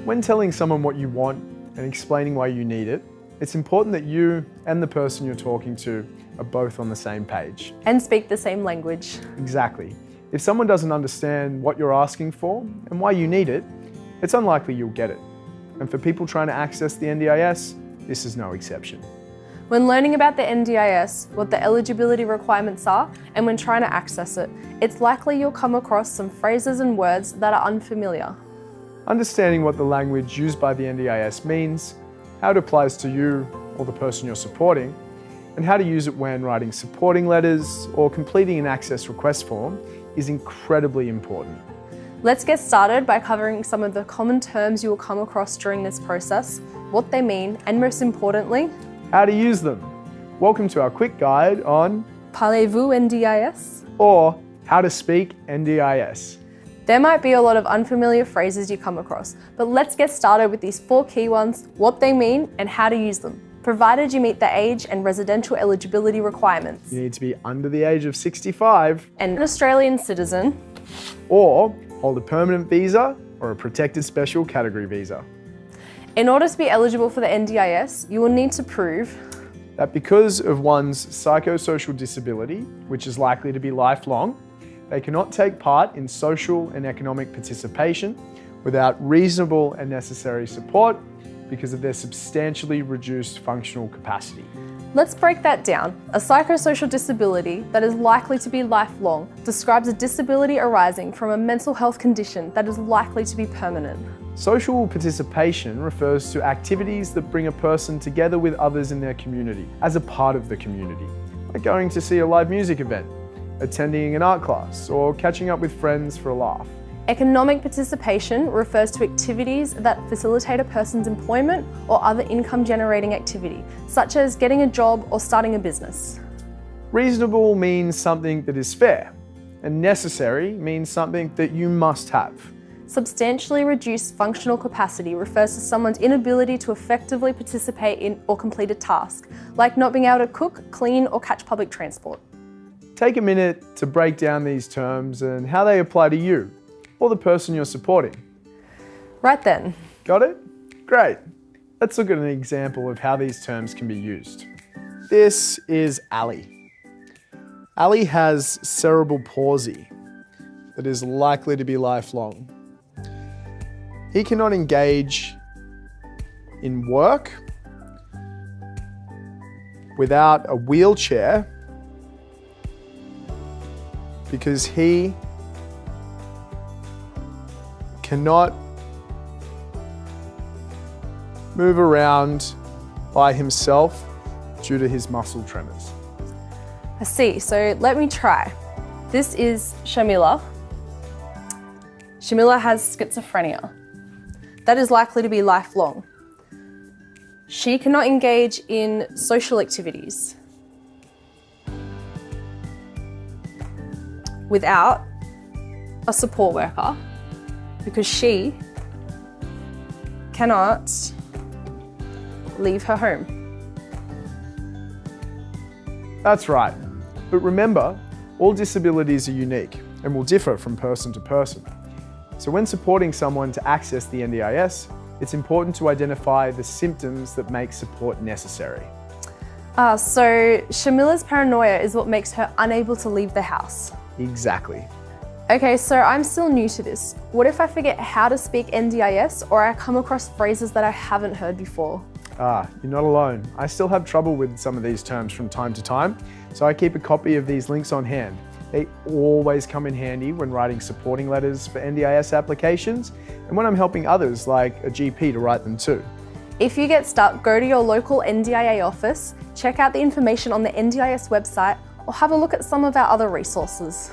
When telling someone what you want and explaining why you need it, it's important that you and the person you're talking to are both on the same page. And speak the same language. Exactly. If someone doesn't understand what you're asking for and why you need it, it's unlikely you'll get it. And for people trying to access the NDIS, this is no exception. When learning about the NDIS, what the eligibility requirements are, and when trying to access it, it's likely you'll come across some phrases and words that are unfamiliar. Understanding what the language used by the NDIS means, how it applies to you or the person you're supporting, and how to use it when writing supporting letters or completing an access request form is incredibly important. Let's get started by covering some of the common terms you will come across during this process, what they mean, and most importantly, how to use them. Welcome to our quick guide on Parlez-vous NDIS? Or how to speak NDIS. There might be a lot of unfamiliar phrases you come across, but let's get started with these 4 key ones, what they mean and how to use them, provided you meet the age and residential eligibility requirements. You need to be under the age of 65 and an Australian citizen, or hold a permanent visa or a protected special category visa. In order to be eligible for the NDIS, you will need to prove that because of one's psychosocial disability, which is likely to be lifelong, they cannot take part in social and economic participation without reasonable and necessary support because of their substantially reduced functional capacity. Let's break that down. A psychosocial disability that is likely to be lifelong describes a disability arising from a mental health condition that is likely to be permanent. Social participation refers to activities that bring a person together with others in their community as a part of the community, like going to see a live music event, attending an art class, or catching up with friends for a laugh. Economic participation refers to activities that facilitate a person's employment or other income-generating activity, such as getting a job or starting a business. Reasonable means something that is fair, and necessary means something that you must have. Substantially reduced functional capacity refers to someone's inability to effectively participate in or complete a task, like not being able to cook, clean, or catch public transport. Take a minute to break down these terms and how they apply to you or the person you're supporting. Right then. Got it? Great. Let's look at an example of how these terms can be used. This is Ali. Ali has cerebral palsy that is likely to be lifelong. He cannot engage in work without a wheelchair because he cannot move around by himself due to his muscle tremors. I see, so let me try. This is Shamila. Shamila has schizophrenia. That is likely to be lifelong. She cannot engage in social activities without a support worker because she cannot leave her home. That's right. But remember, all disabilities are unique and will differ from person to person. So when supporting someone to access the NDIS, it's important to identify the symptoms that make support necessary. So Shamila's paranoia is what makes her unable to leave the house. Exactly. Okay, so I'm still new to this. What if I forget how to speak NDIS or I come across phrases that I haven't heard before? You're not alone. I still have trouble with some of these terms from time to time, so I keep a copy of these links on hand. They always come in handy when writing supporting letters for NDIS applications and when I'm helping others like a GP to write them too. If you get stuck, go to your local NDIA office, check out the information on the NDIS website, or have a look at some of our other resources.